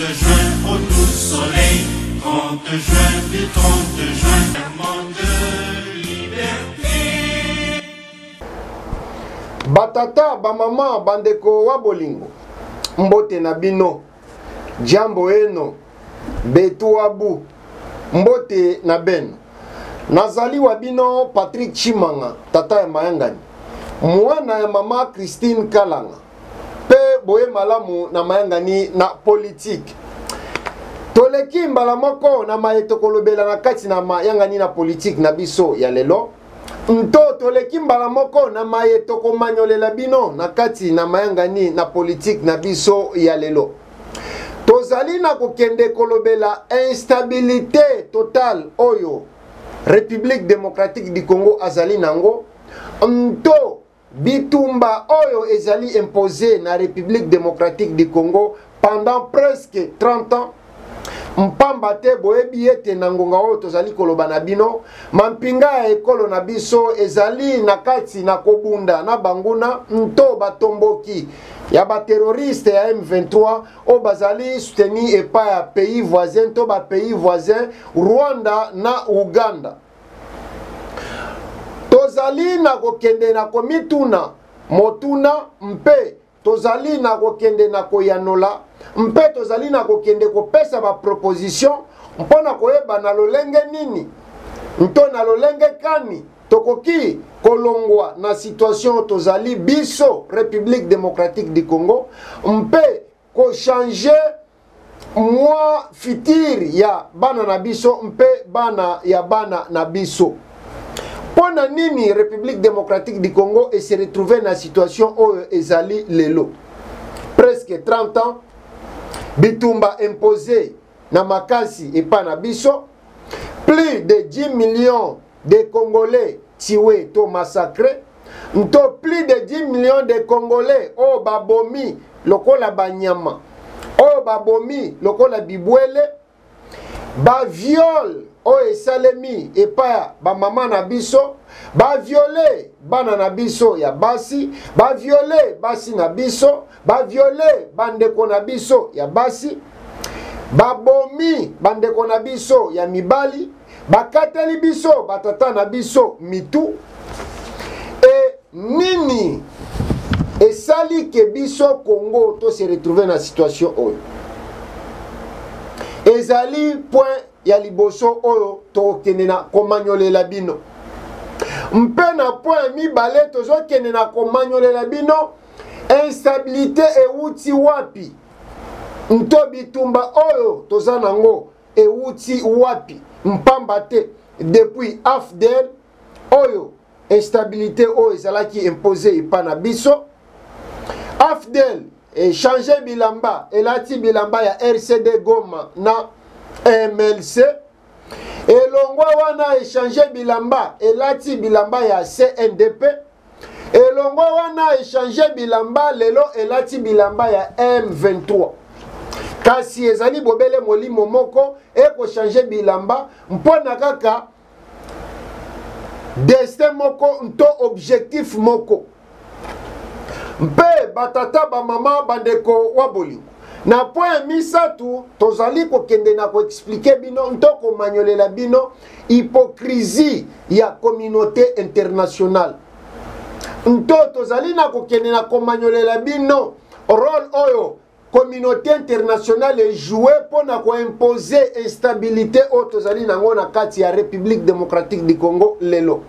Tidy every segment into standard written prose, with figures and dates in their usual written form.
juin au doux soleil, 30 juin du 30 juin, monde de liberté. Batata, bamama, bandeko wa bolingo, mbote na bino, jambo eno, betu wabu, mbote na beno. Nazali wa bino Patrick Chimanga, tata ya mayangani. Mwana ya mama Christine Kalanga. Pe boye malamu na mayangani na politique. Toleki mbala moko na maetokolobela na kati na mayangani na politique na biso ya lelo. Nto toleki mbala moko na maetokomanyolela bino na kati na mayangani na politique na biso ya lelo. Tozali na kokende kolobela instabilité totale oyo République démocratique du Congo azali nango. Nto bitumba oyo ezali imposé na République démocratique du Congo pendant presque 30 ans. Mpamba te boyebi ete na ngonga oyo tozali koloba na bino, mampinga ya ekolo na biso ezali na kati na kobunda na banguna nto batomboki ya ba terroriste ya M23 o bazali soutenu epa ya pays voisin to ba pays voisin Rwanda na Uganda. Tozali na kokende na komituna motuna mpe tozali na kokende na koyanola mpe tozali na kokende kopesa ba proposition mpona koyeba na lolenge nini nto na lolenge kani tokoki kolongwa na situation tozali biso République démocratique du Congo mpe ko changer moi futur ya bana na biso mpe bana ya bana na biso. Pona nini République démocratique du Congo et se retrouver dans la situation où ezali lelo presque 30 ans bitumba imposé na makasi et pas na biso, plus de 10 millions de Congolais tués to massacrés, plus de 10 millions de Congolais au babomi lokola banyama, au babomi lokola bibwele, ba viol o esalemi epa ba mama na biso, ba violé bana na biso ya basi, ba violé basi na biso, ba violé bandeko na biso ya basi, ba bomi bandeko na biso ya mibali, ba kateli biso batata na biso mitu. Et nini esali ke biso Congo to se retrouver na situation oyo ezali point ya liboso oyo tokende na komanyolela bino. Mpe na point mibale tozokende na komanyolela bino instabilité euti wapi. Nto bitumba oyo toza nango euti wapi. Mpamba te depuis AFDL oyo instabilité oyo ezalaki imposé epa na biso. AFDL et changer bilamba elati bilamba ya RCD Goma na MLC elongwa wana échanger bilamba elati bilamba ya CNDP elongwa wana échanger bilamba lelo elati bilamba ya M23 kasi ezali bobele molimo moko eko changer bilamba mpona kaka destin moko nto objectif moko. Mpe batata ba mama bandeko wa bolingo na point misatu tozali kokende na ko expliquer bino ntoko manyolela bino hypocrisie ya communauté internationale. Nto tozali na kokende na ko manyolela bino rôle oyo communauté internationale jouer pour na ko imposer instabilité o tozali nango na kati ya République démocratique du Congo lelo.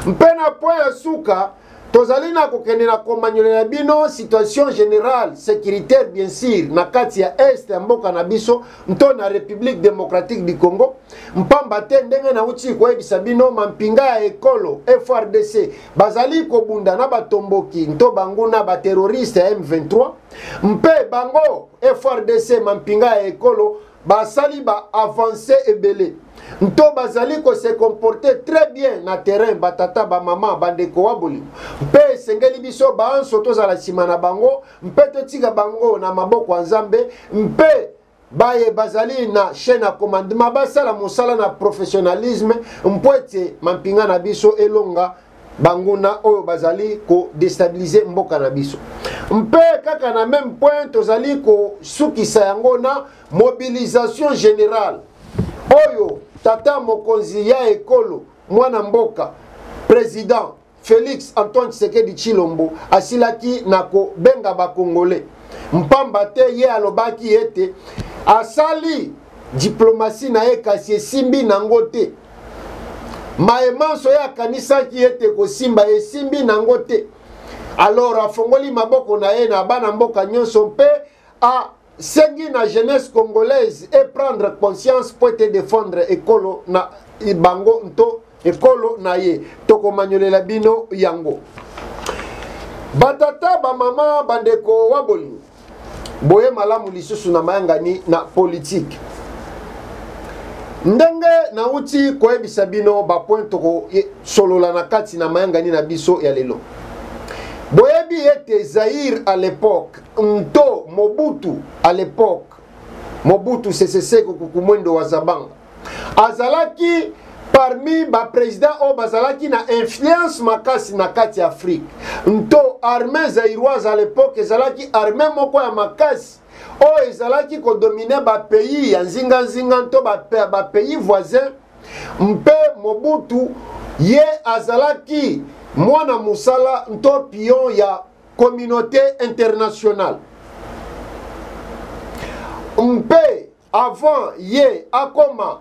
Mpe na point suka tozali na kokende na komanyolela bino situation générale sécuritaire bien sûr na kati ya est ya mboka na biso nto na République démocratique du Congo mpamba te ndenge na uti koyebisa bino mampinga ya ekolo FRDC bazali kobunda na batomboki nto bango na ba terroriste ya M23 mpe bango FRDC mampinga ya ekolo basali ba avancer ebele nto bazali ko se comporter très bien na terrain batata ba mama bandeko wa bolingo mpe sengeli biso ba anso tozala sima na bango mpe totika bango na maboko ya Nzambe mpe baye bazali na chaîne à commandement basala mosala na professionnalisme mpwete mampinga na biso elonga banguna oyo bazali ko déstabiliser mboka na biso. mpe kaka na même point tozali ko sukisa yango na mobilisation générale oyo tata mokonzi ya ekolo mwana mboka président Félix Antoine Tshisekedi Tshilombo asilaki na ko benga ba Congolais mpamba te ye alobaki ete asali diplomatie na ye kasi esimbi nango te maemanso ya kanisaki ete kosimba esimbi nango te alors afongoli maboko na ye na bana mboka nyonso mpe a sengi na jeunesse congolaise et prendre conscience pour te défendre ekolo na bango nto ekolo na ye tokomanyolela bino yango batata bamama bandeko wa bolingo boye malamu lisusu na mayangani na politique ndenge nauti koyebisa bino bapoint toko solola na kati na mayangani na biso ya lelo boyebi ete Zaïre à l'époque nto Mobutu à l'époque Mobutu Sese Seko Kukumwendo wa Zabanga azalaki parmi ba président o bazalaki na influence makasi na kati Afrique nto armée zaïroise à l'époque ezalaki armée moko ya makasi o ezalaki ko dominer ba pays ya nzinga nto ba pays voisins mpe Mobutu ye azalaki mwana musala nto pion ya communauté internationale mpe avant ye akoma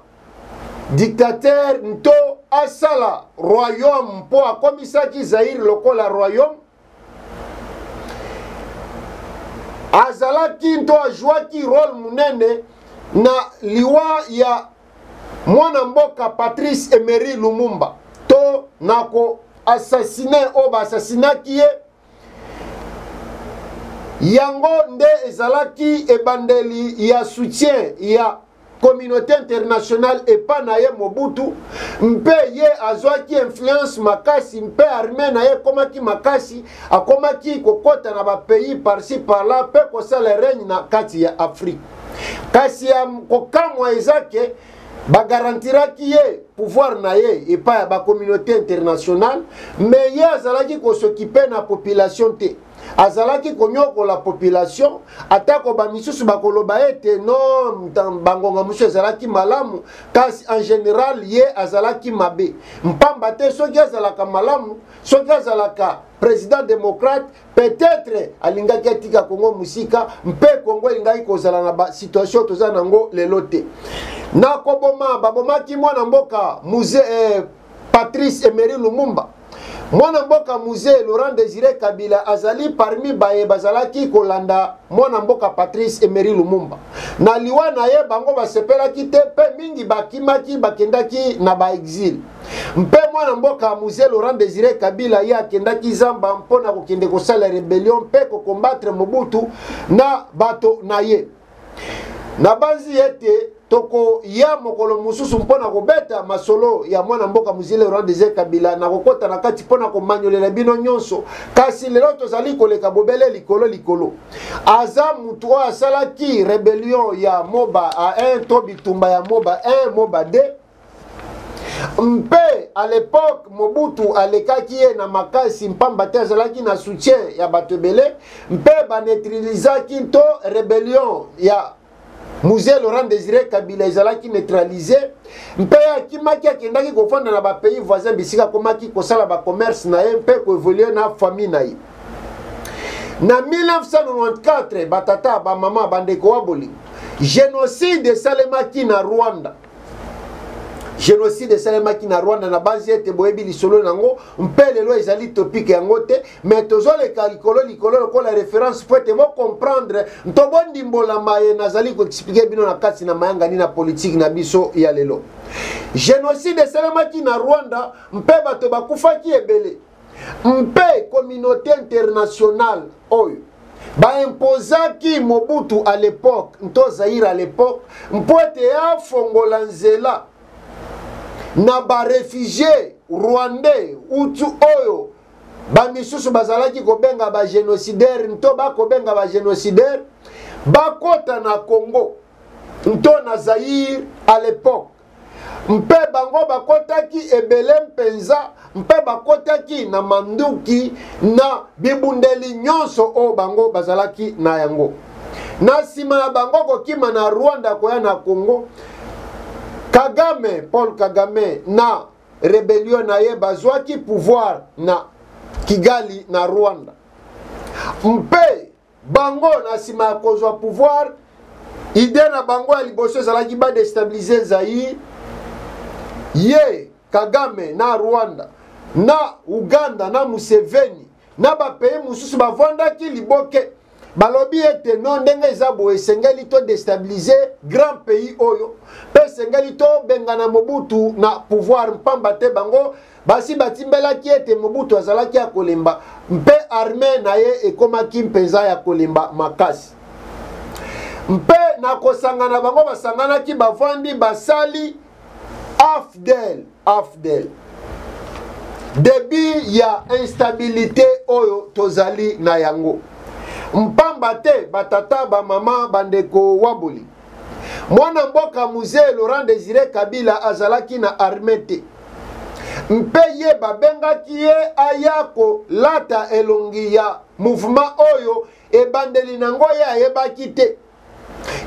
dictateur nto asala royaume mpo akomisaki Zaïre lokola royaume azalaki nto ajwaki rôle munene na liwa ya mwana mboka Patrice Emery Lumumba to nako assassiné o ba assassinaki ye yango nde ezalaki ebandeli ya soutien ya communauté internationale epa na ye Mobutu mpe ye azwaki influence makasi mpe armée na ye komaki makasi akomaki kokota na ba pays par-ci par-là pe kosala règne na kati ya Afrique kasi ya kokamwa ezake bagarantiraki ye pouvoir na ye epa ya ba communauté internationale mais ye azalaki kosokipe na population te azalaki konyoko la population atako ba misusu bakoloba ete non bangonga musu azalaki malamu kasi en général ye azalaki mabe mpamba te soki azalaka malamu soki azalaka président démocrate peut-être alingaki atika Congo musika mpe Congo elingaki kozala na ba situation toza nango lelo te na koboma babomaki mwana mboka musée Patrice Emery Lumumba mwana mboka musée Laurent Désiré Kabila azali parmi baye bazalaki kolanda mwana mboka Patrice Emery Lumumba na liwa na ye bango basepelaki te pe mingi bakimaki bakendaki na ba exil mpe mwana mboka musée Laurent Désiré Kabila ye akendaki Zamba mpona kokende kosala rébellion mpe kokombattre Mobutu na bato na ye na banzi ete toko ya mokolo mususu mpona kobeta masolo ya mwana mboka muzile Laurent Désiré Kabila na kokota na kati mpona komanyolela bino nyonso kasi lelo tozali koleka bobele likolo aza mutu oyo asalaki rébellion ya Moba A1 to bitumba ya Moba 1 Moba 2 mpe à l'époque Mobutu alekaki ye na makasi mpamba te azalaki na soutien ya bato ebele mpe baneutralizaki to rébellion ya musée Laurent Désiré Kabila ezalaki neutralisé mpe akimaki akendaki kofanda na ba pays voisins bisika komaki kosala ba commerce na ye mpe koévoluer na famille na ye na 1994 batata ba mama bandeko wa bolingo génocide esalemaki na Rwanda génocide esalemaki na Rwanda na base ete boyebi lisolo nango mpe lelo ezali topique yango te mais tozoleka likolo lokola référence po ete comprendre ntobondimbola maye nazali koexplike bino na kati na mayangani na politique na biso ya lelo génocide esalemaki na Rwanda mpe bato bakufaki ebele mpe communauté internationale oyo baimposaki Mobutu à l'époque nto Zaïre à l'époque mpo ete afongola nzela na ba réfugié rwandais utu oyo ba misusu bazalaki kobenga ba génocidaire nto ba kobenga ba génocidaire bakota na Congo nto na Zaïre à l'époque mpe bango bakotaki ebele mpenza, mpe bakotaki na manduki na bibundeli nyonso o bango bazalaki na yango. Na sima na bango kokima na Rwanda koya na Congo, Kagame, Paul Kagame na rebellion na ye bazwaki pouvoir na Kigali na Rwanda. Mpe bango na sima ya kozwa pouvoir, ide na bango ya liboso ezalaki ba déstabiliser Zaïre. Ye Kagame na Rwanda na Uganda na Museveni na ba pays mususu bavandaki liboke balobi ete non ndenge eza boye esengeli to déstabiliser grand pays oyo pe esengeli to bengana Mobutu na pouvoir mpamba te bango basi batimbelaki ete Mobutu azalaki ya kolemba mpe armée na ye ekomaki mpenza ya kolemba makasi. Mpe na kosangana bango basanganaki bavandi basali AFDEL début ya instabilité oyo tozali na yango. Mpamba te batata ba mama bandeko waboli. Mwana mboka Mzee Laurent Désiré Kabila azalaki na armée te. Mpe ye babengaki ye ayako lata elongi ya mouvement oyo ebandeli nango ye ayebaki te.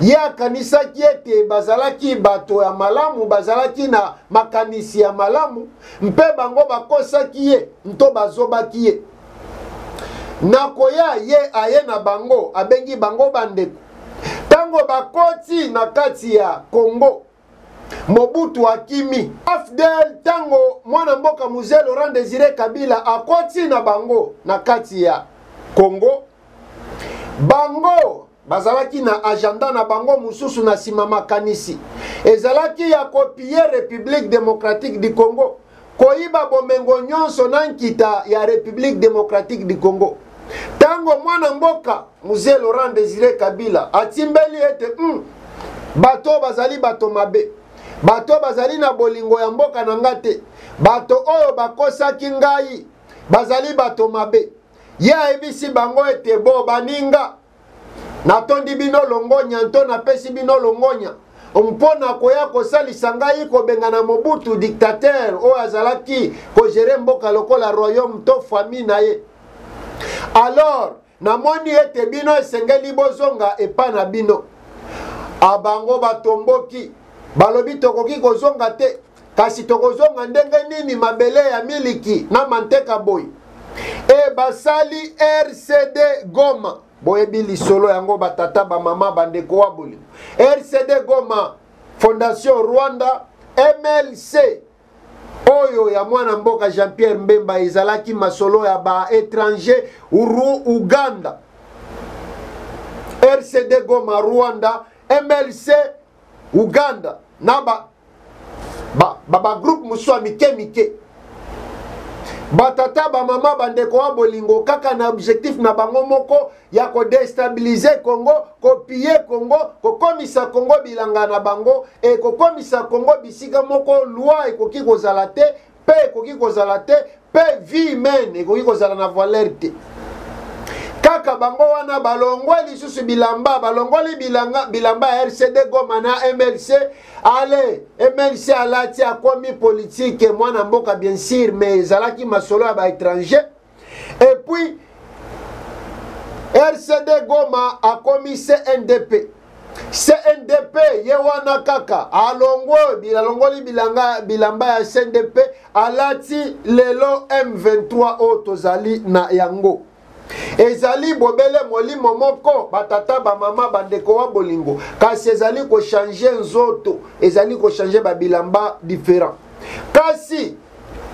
Ye akanisaki ete bazalaki bato ya malamu, bazalaki na makanisi ya malamu, mpe bango bakosaki ye, nto bazobaki ye. Nakoya ye aye na bango, abengi bango bandeko. Tango bakoti na kati ya Congo, Mobutu akimi. AFDEL tango mwana mboka Mzee Laurent Désiré Kabila akoti na bango na kati ya Congo, bango bazalaki na agenda na bango mususu na sima makanisi. Ezalaki ya kopier République démocratique du Congo, koyiba bomengo nyonso na nkita ya République démocratique du Congo. Tango mwana mboka Mzee Laurent Désiré Kabila atimbeli ete bato bazali bato mabe, bato bazali na bolingo ya mboka na ngate, bato oyo bakosaki ngai bazali bato mabe. Ye ayebisi bango ete bo baninga natondi bino longonya, nto napesi bino longonya mpona koya kosalisa ngai kobengana Mobutu dictateur oyo azalaki kogere mboka lokola royaume to famille na ye. Alors namoni ete bino esengeli bozonga epa na bino. Abango batomboki balobi tokoki kozonga te, kasi tokozonga ndenge nini mabele ya miliki na manteka boy. E basali RCD Goma, boyebi lisolo yango batata ba mama bandeko waboli. RCD Goma, Fondation Rwanda, MLC oyo ya mwana mboka Jean-Pierre Mbemba ezalaki masolo ya ba étranger Uganda. RCD Goma Rwanda, MLC Uganda na ba groupe muswa mike batata ba mama bandeko wa bolingo kaka na objectif na bango moko ya ko déstabiliser Congo, kopier Congo, kokomisa Congo bilanga na bango e kokomisa Congo bisika moko loi ekoki kozala te, pe ekoki kozala te, pe vie humaine ekoki kozala na valeur te. Kaka bango wana balongwa lisusu bilamba, balongwa bilamba RCD Goma na MLC. Ale MLC alati akomi politique mwana mboka bien sûr, mais zalaki masolo ya ba étranger. Et puis RCD Goma akomi CNDP. CNDP ye wana kaka alongoli bilamba ya CNDP alati lelo M23 o tozali na yango. Ezali bobele molimo moko batata ba mama bandeko wa bolingo, kasi ezali ko changer nzoto, ezali ko changer ba bilamba différent. Kasi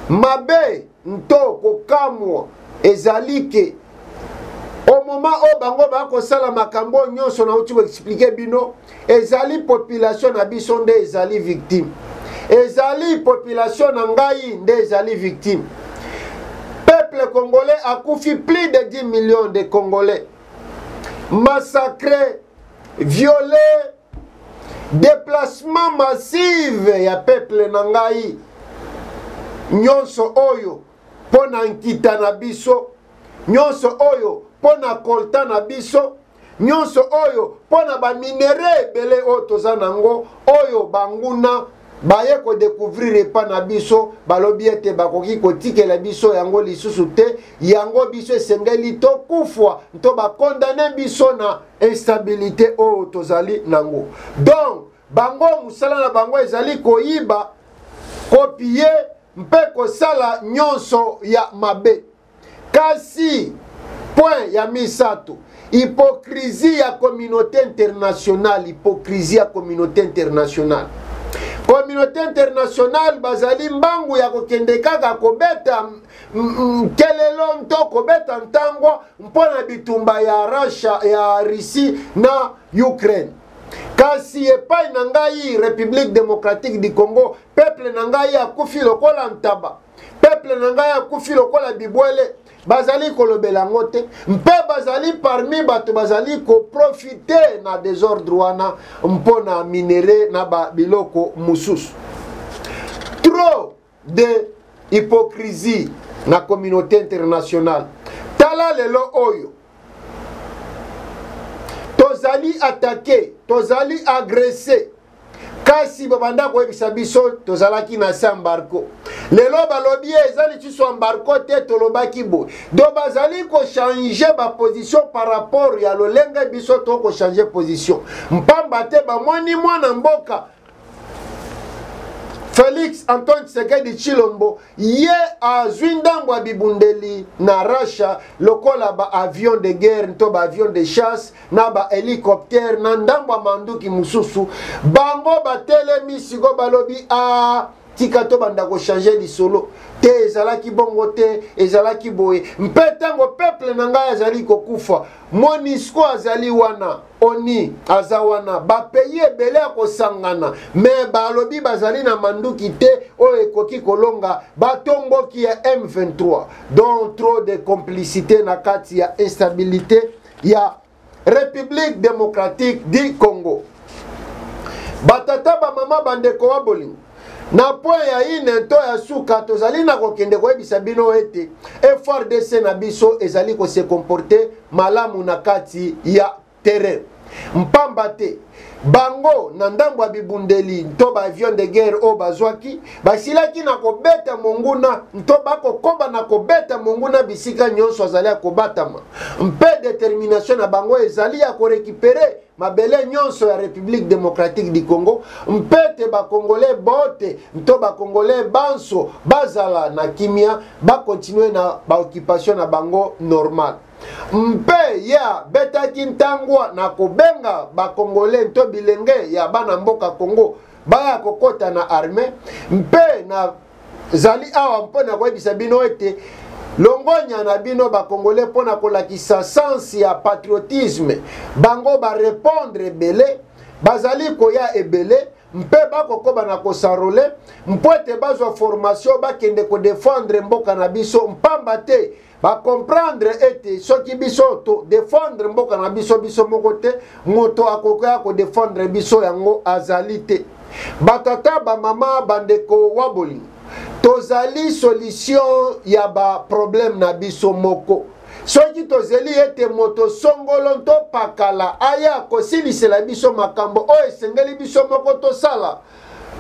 mabe nto ko kamwa ezali ke au moment où bango ba ko sala makambo nyonso na uti ko expliquer bino, ezali population na biso nde ezali victime, ezali population na ngai nde ezali victime. Peuple congolais a koufi plus de 10 millions de Congolais. Massacré, violé, déplacement massif ya peuple nangai. Nyonso oyo pona nkita na biso, nyonso oyo pona kolta na biso, nyonso oyo pona ba minere ebele oyo toza nango, oyo banguna baye ko découvrir pa na biso balobi ete bakoki kotikela biso yango lisusu te yango biso esengeli tokufwa to bakondane biso na instabilité oyo tozali nango. Donc bango musala na bango ezali koyiba kopie mpe kosala nyonso ya mabe. Kasi point ya misato, hypocrisie ya communauté internationale, hypocrisie ya communauté internationale. Communauté internationale bazali mbangu ya kokende kaka kobeta kelelo nto kobeta ntango mpona bitumba ya Russia ya Russie na Ukraine. Kasi epai na ngai République démocratique du Congo, peuple na ngai akufi lokola ntaba, peuple na ngai akufi lokola bibwele, bazali kolobela ngote mpe bazali parmi bato bazali ko profiter na désordre wana mpona minere na ba biloko mususu. Trop de hypocrisie na communauté internationale. Tala lelo oyo tozali attaqué, tozali agressé. Kasi babanda koyebisa biso tozalaki na embargo. Lelo balobi ezali tiso embargo te tolobaki bo. Do bazali ko changer ba position par rapport ya lolenga biso to ko changer position. Mpamba te ba moni mwana mboka Félix Antoine Tshisekedi Tshilombo ye azwi ndango ya bibundeli na Russia lokola ba avion de guerre to ba avion de chasse na ba hélicoptère na ndango ya manduki mususu bango batelemi siko balobi tika to banda ko changer lisolo te ezalaki bongo te ezalaki boye mpe tango peuple na ngai azali kokufa MONUSCO azali wana ONU aza wana bapayi ebele akosangana me balobi bazali na manduki te oyo ekoki kolonga batomboki ya M23 donc trop de complicité na kati ya instabilité ya République démocratique du Congo. Batata ba mama bandeko wa bolingo na point ya ine to ya suka tozali na kokende koyebisa bino ete FRDC na biso ezali ko se comporter malamu na kati ya terrain. Mpamba te bango na ndambo ya bibundeli to ba avion de guerre o bazwaki basilaki na kobeta monguna to bakokoba na kobeta monguna bisika nyonso azali kobatama mpe détermination na bango ezali ya korécupérer mabele nyonso ya République démocratique du Congo mpete ba congolais bote to ba congolais banso bazala na kimia ba continuer na ba occupation na bango normal. Mpe ya betaki ntangwa na kobenga ba congolais to bilenge ya bana mboka Congo baya kokota na armée mpe na zali awa mpona koyebisa bino ete longonya na bino ba congolais pona kolakisa sens ya patriotisme bango ba répondre ebele bazali koya ebele mpe bakokoba na kosarole mpoete bazwa formation bakende ko défendre mboka na biso mpamba te ba comprendre ete soki biso to défendre mboka na biso biso moko te moto akokoya ko défendre biso yango azali te. Batata ba mama bandeko waboli tozali solution ya ba problème na biso moko soki tozeli ete moto songolo to pakala aya kosilisela biso makambo o esengeli biso moko tosala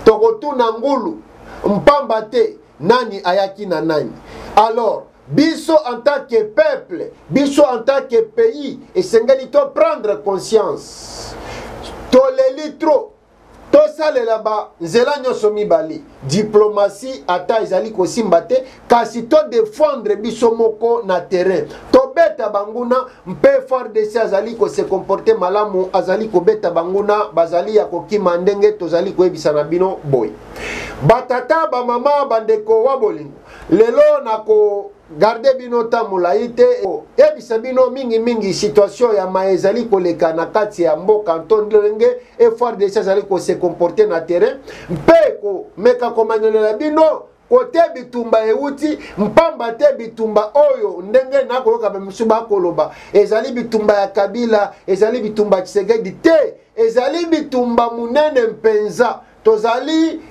tokotuna ngulu mpamba te nani ayaki na nani. Alors biso en tant que peuple, biso en tant que pays, esengeli to prendre conscience. Toleli trop. To sale là-bas, nzela nyoso mibali. Diplomatie ata ezali kosimba te, kasi to défendre biso moko na terrain. To beta banguna mpe FARDC azali ko se comporter malamu, azali ko beta banguna, bazali ya kokima ndenge tozali koyebisa na bino boy. Batata ba mama bandeko wa bolingo. Lelo nako garde bino tamulai te yebisa bino mingi situation ya maezali koleka na kati ya mboka ntondenge FARDC azali ko se comporter na terrain mpe ko meka komanyolela bino kote bitumba euti mpamba te bitumba oyo ndenge na koyoka bemusuba koloba ezali bitumba ya Kabila ezali bitumba Tshisekedi te ezali bitumba munene mpenza tozali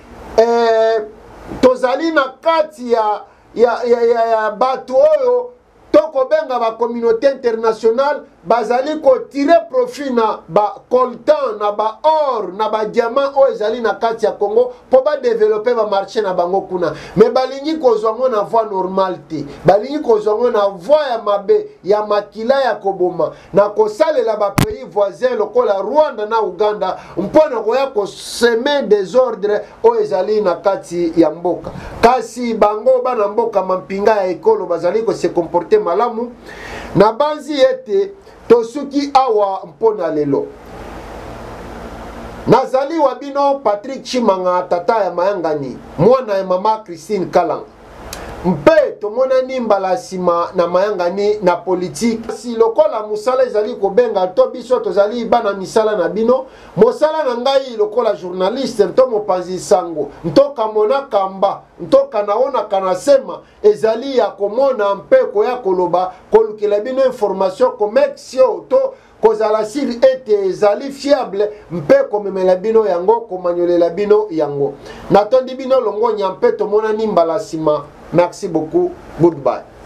na kati ya batu oyo toko benga ba communauté internationale bazali ko tirer profit na ba coltan na ba or na ba diamant o ezali na kati ya Congo po ba développer ba marché na bango kuna mais balingi kozwa ngo na voie normalité balingi kozwa ngo na voie ya mabe ya makila ya koboma na kosalela ba pays voisins lokola Rwanda na Uganda mpona koya ko semer désordre o ezali na kati ya mboka kasi bango bana mboka mampinga ya ekolo bazali ko se comporter malamu na banzi ete tosuki awa mpona lelo nazali wabino Patrick Chimanga tata ya mayangani mwana ya mama Christine Kalang mpe tomona nimbala sima na mayangani na politique si lokola musala ezali kobenga to biso tozali bana misala na bino mosala na ngai lokola journaliste nto mopanzi sango ntoka mona kamba ntoka naona kanasema ezali ya komona mpe koya koloba kolukela bino information komexio to kozala sir ete ezali fiable mpe komemela bino yango komanyolela bino yango natondi bino longo nyampe tomona nimbala sima. Merci beaucoup. Goodbye.